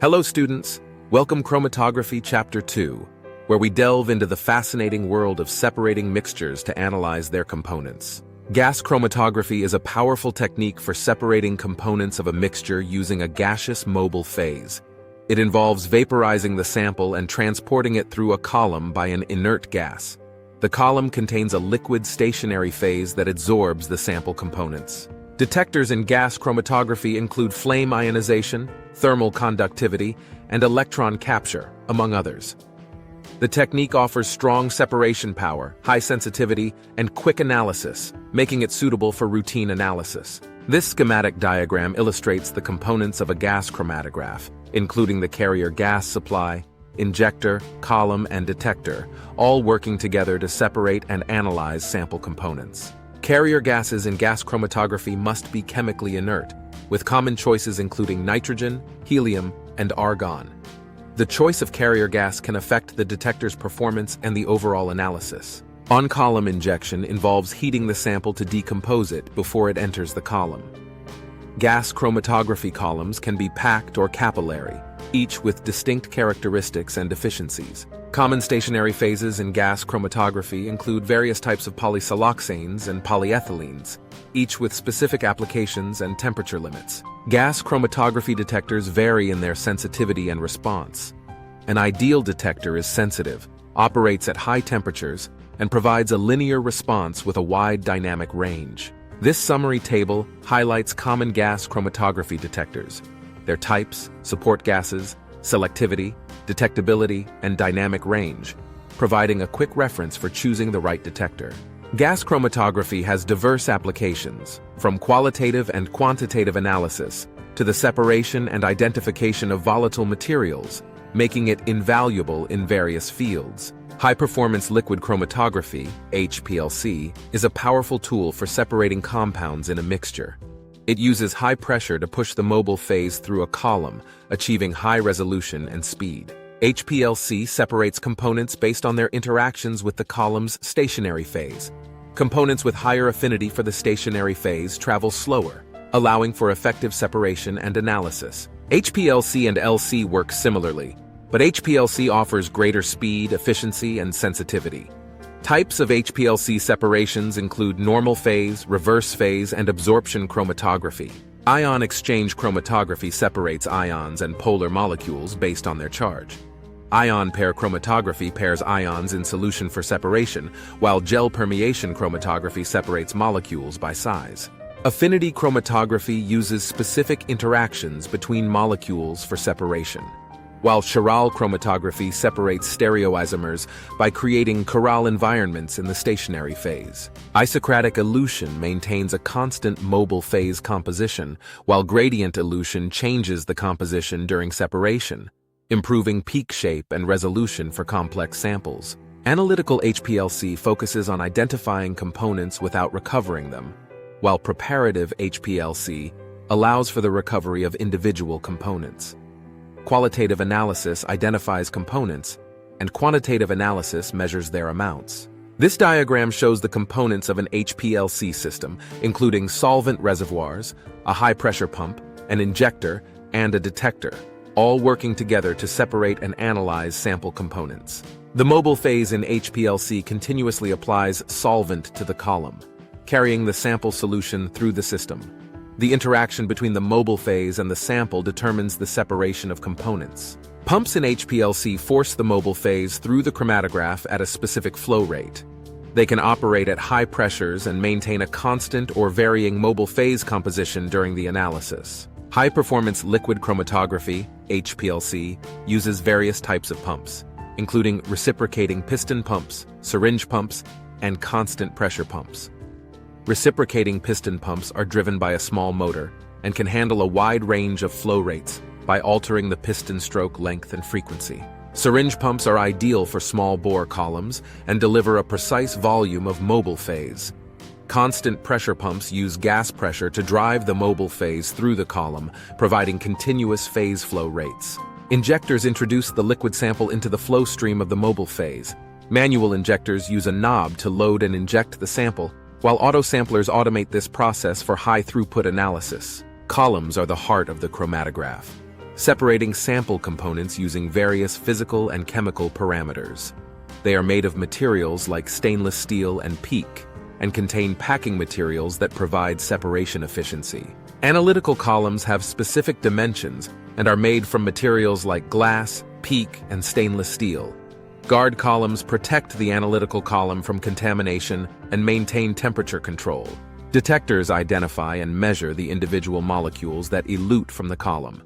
Hello students, welcome Chromatography Chapter 2, where we delve into the fascinating world of separating mixtures to analyze their components. Gas chromatography is a powerful technique for separating components of a mixture using a gaseous mobile phase. It involves vaporizing the sample and transporting it through a column by an inert gas. The column contains a liquid stationary phase that absorbs the sample components. Detectors in gas chromatography include flame ionization, thermal conductivity, and electron capture, among others. The technique offers strong separation power, high sensitivity, and quick analysis, making it suitable for routine analysis. This schematic diagram illustrates the components of a gas chromatograph, including the carrier gas supply, injector, column, and detector, all working together to separate and analyze sample components. Carrier gases in gas chromatography must be chemically inert, with common choices including nitrogen, helium, and argon. The choice of carrier gas can affect the detector's performance and the overall analysis. On-column injection involves heating the sample to decompose it before it enters the column. Gas chromatography columns can be packed or capillary, each with distinct characteristics and efficiencies. Common stationary phases in gas chromatography include various types of polysiloxanes and polyethylenes, each with specific applications and temperature limits. Gas chromatography detectors vary in their sensitivity and response. An ideal detector is sensitive, operates at high temperatures, and provides a linear response with a wide dynamic range. This summary table highlights common gas chromatography detectors, their types, support gases, selectivity, detectability, and dynamic range, providing a quick reference for choosing the right detector. Gas chromatography has diverse applications, from qualitative and quantitative analysis to the separation and identification of volatile materials, making it invaluable in various fields. High-performance liquid chromatography, HPLC, is a powerful tool for separating compounds in a mixture. It uses high pressure to push the mobile phase through a column, achieving high resolution and speed. HPLC separates components based on their interactions with the column's stationary phase. Components with higher affinity for the stationary phase travel slower, allowing for effective separation and analysis. HPLC and LC work similarly, but HPLC offers greater speed, efficiency, and sensitivity. Types of HPLC separations include normal phase, reverse phase, and absorption chromatography. Ion exchange chromatography separates ions and polar molecules based on their charge. Ion pair chromatography pairs ions in solution for separation, while gel permeation chromatography separates molecules by size. Affinity chromatography uses specific interactions between molecules for separation, while chiral chromatography separates stereoisomers by creating chiral environments in the stationary phase. Isocratic elution maintains a constant mobile phase composition, while gradient elution changes the composition during separation, improving peak shape and resolution for complex samples. Analytical HPLC focuses on identifying components without recovering them, while preparative HPLC allows for the recovery of individual components. Qualitative analysis identifies components, and quantitative analysis measures their amounts. This diagram shows the components of an HPLC system, including solvent reservoirs, a high-pressure pump, an injector, and a detector, all working together to separate and analyze sample components. The mobile phase in HPLC continuously applies solvent to the column, carrying the sample solution through the system. The interaction between the mobile phase and the sample determines the separation of components. Pumps in HPLC force the mobile phase through the chromatograph at a specific flow rate. They can operate at high pressures and maintain a constant or varying mobile phase composition during the analysis. High-performance liquid chromatography, HPLC, uses various types of pumps, including reciprocating piston pumps, syringe pumps, and constant pressure pumps. Reciprocating piston pumps are driven by a small motor and can handle a wide range of flow rates by altering the piston stroke length and frequency. Syringe pumps are ideal for small bore columns and deliver a precise volume of mobile phase. Constant pressure pumps use gas pressure to drive the mobile phase through the column, providing continuous phase flow rates. Injectors introduce the liquid sample into the flow stream of the mobile phase. Manual injectors use a knob to load and inject the sample, while autosamplers automate this process for high-throughput analysis. Columns are the heart of the chromatograph. separating sample components using various physical and chemical parameters. They are made of materials like stainless steel and PEEK, and contain packing materials that provide separation efficiency. Analytical columns have specific dimensions and are made from materials like glass, PEEK, and stainless steel. Guard columns protect the analytical column from contamination and maintain temperature control. Detectors identify and measure the individual molecules that elute from the column.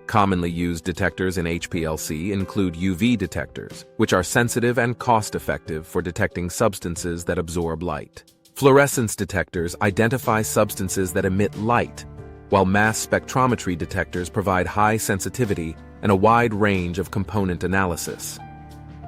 Commonly used detectors in HPLC include UV detectors, which are sensitive and cost-effective for detecting substances that absorb light. Fluorescence detectors identify substances that emit light, while mass spectrometry detectors provide high sensitivity and a wide range of component analysis.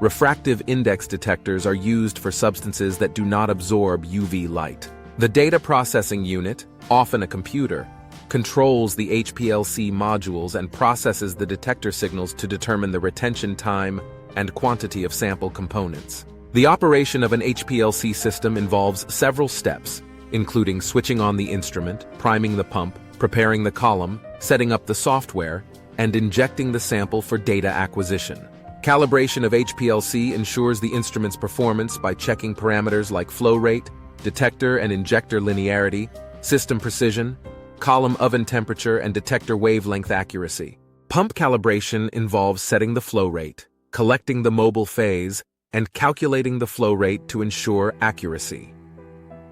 Refractive index detectors are used for substances that do not absorb UV light. The data processing unit, often a computer, controls the HPLC modules and processes the detector signals to determine the retention time and quantity of sample components. The operation of an HPLC system involves several steps, including switching on the instrument, priming the pump, preparing the column, setting up the software, and injecting the sample for data acquisition. Calibration of HPLC ensures the instrument's performance by checking parameters like flow rate, detector and injector linearity, system precision, column oven temperature, and detector wavelength accuracy. Pump calibration involves setting the flow rate, collecting the mobile phase, and calculating the flow rate to ensure accuracy.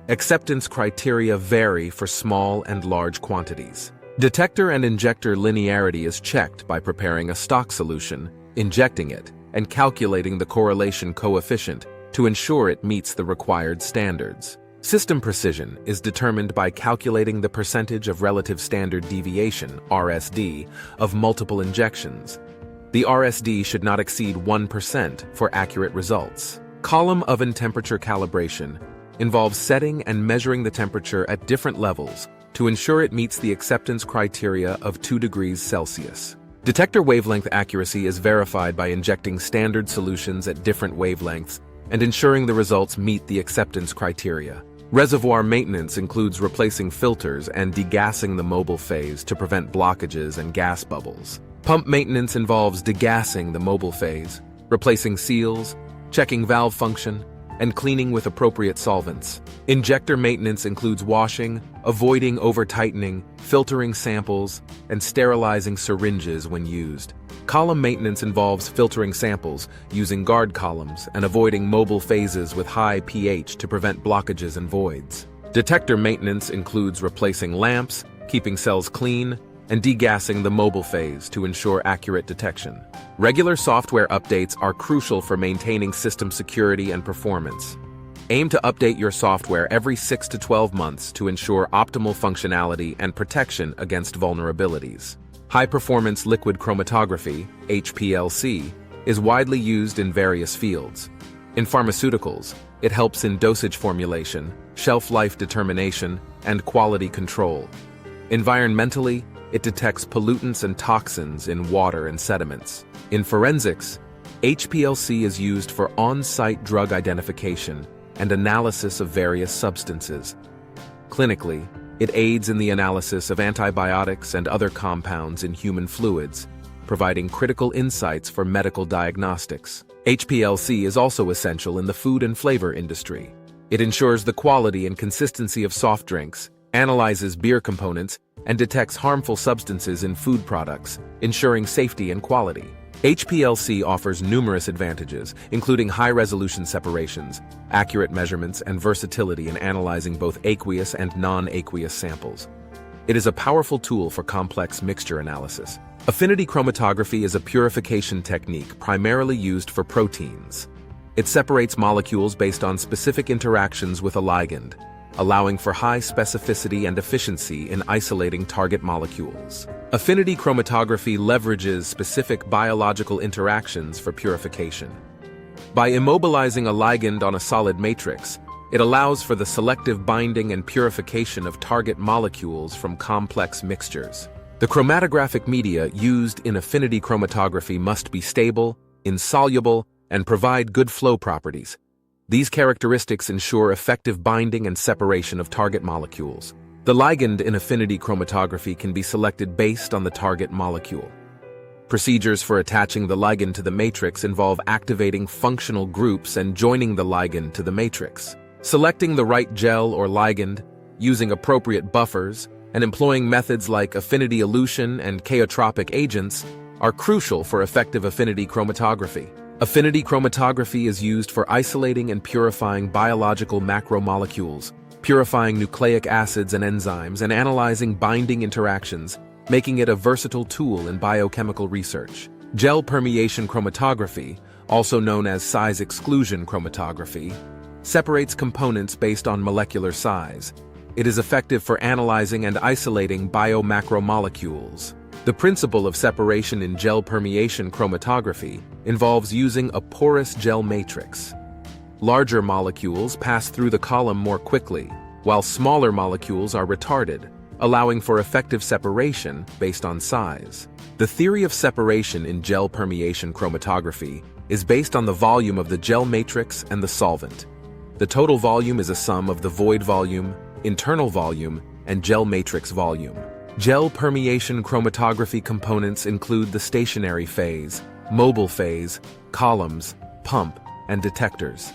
Acceptance criteria vary for small and large quantities. Detector and injector linearity is checked by preparing a stock solution, injecting it, and calculating the correlation coefficient to ensure it meets the required standards. System precision is determined by calculating the percentage of relative standard deviation, RSD, of multiple injections. The RSD should not exceed 1% for accurate results. Column oven temperature calibration involves setting and measuring the temperature at different levels to ensure it meets the acceptance criteria of 2 degrees Celsius. Detector wavelength accuracy is verified by injecting standard solutions at different wavelengths and ensuring the results meet the acceptance criteria. Reservoir maintenance includes replacing filters and degassing the mobile phase to prevent blockages and gas bubbles. Pump maintenance involves degassing the mobile phase, replacing seals, checking valve function, and cleaning with appropriate solvents. Injector maintenance includes washing, avoiding over-tightening, filtering samples, and sterilizing syringes when used. Column maintenance involves filtering samples, using guard columns, and avoiding mobile phases with high pH to prevent blockages and voids. Detector maintenance includes replacing lamps, keeping cells clean, and degassing the mobile phase to ensure accurate detection. Regular software updates are crucial for maintaining system security and performance. Aim to update your software every 6 to 12 months to ensure optimal functionality and protection against vulnerabilities. High-performance liquid chromatography, HPLC, is widely used in various fields. In pharmaceuticals, it helps in dosage formulation, shelf life determination, and quality control. Environmentally, it detects pollutants and toxins in water and sediments. In forensics, HPLC is used for on-site drug identification and analysis of various substances. Clinically, it aids in the analysis of antibiotics and other compounds in human fluids, providing critical insights for medical diagnostics. HPLC is also essential in the food and flavor industry. It ensures the quality and consistency of soft drinks, analyzes beer components, and detects harmful substances in food products, ensuring safety and quality. HPLC offers numerous advantages, including high-resolution separations, accurate measurements, and versatility in analyzing both aqueous and non-aqueous samples. It is a powerful tool for complex mixture analysis. Affinity chromatography is a purification technique primarily used for proteins. It separates molecules based on specific interactions with a ligand, allowing for high specificity and efficiency in isolating target molecules. Affinity chromatography leverages specific biological interactions for purification. By immobilizing a ligand on a solid matrix, it allows for the selective binding and purification of target molecules from complex mixtures. The chromatographic media used in affinity chromatography must be stable, insoluble, and provide good flow properties. These characteristics ensure effective binding and separation of target molecules. The ligand in affinity chromatography can be selected based on the target molecule. Procedures for attaching the ligand to the matrix involve activating functional groups and joining the ligand to the matrix. Selecting the right gel or ligand, using appropriate buffers, and employing methods like affinity elution and chaotropic agents are crucial for effective affinity chromatography. Affinity chromatography is used for isolating and purifying biological macromolecules, purifying nucleic acids and enzymes, and analyzing binding interactions, making it a versatile tool in biochemical research. Gel permeation chromatography, also known as size exclusion chromatography, separates components based on molecular size. It is effective for analyzing and isolating biomacromolecules. The principle of separation in gel permeation chromatography involves using a porous gel matrix. Larger molecules pass through the column more quickly, while smaller molecules are retarded, allowing for effective separation based on size. The theory of separation in gel permeation chromatography is based on the volume of the gel matrix and the solvent. The total volume is a sum of the void volume, internal volume, and gel matrix volume. Gel permeation chromatography components include the stationary phase, mobile phase, columns, pump, and detectors.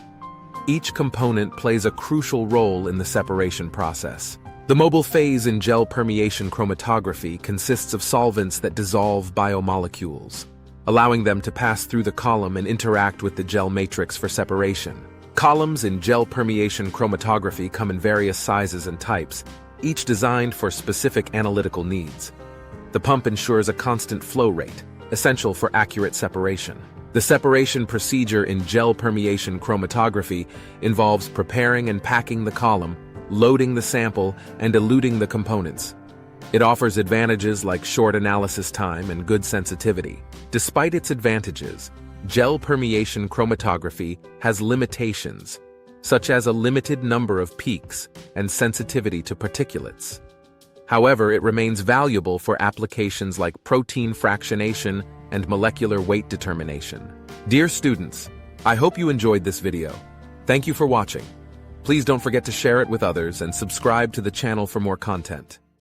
Each component plays a crucial role in the separation process. The mobile phase in gel permeation chromatography consists of solvents that dissolve biomolecules, allowing them to pass through the column and interact with the gel matrix for separation. Columns in gel permeation chromatography come in various sizes and types, each designed for specific analytical needs. The pump ensures a constant flow rate, essential for accurate separation. The separation procedure in gel permeation chromatography involves preparing and packing the column, loading the sample, and eluting the components. It offers advantages like short analysis time and good sensitivity. Despite its advantages, gel permeation chromatography has limitations, such as a limited number of peaks and sensitivity to particulates. However, it remains valuable for applications like protein fractionation and molecular weight determination. Dear students, I hope you enjoyed this video. Thank you for watching. Please don't forget to share it with others and subscribe to the channel for more content.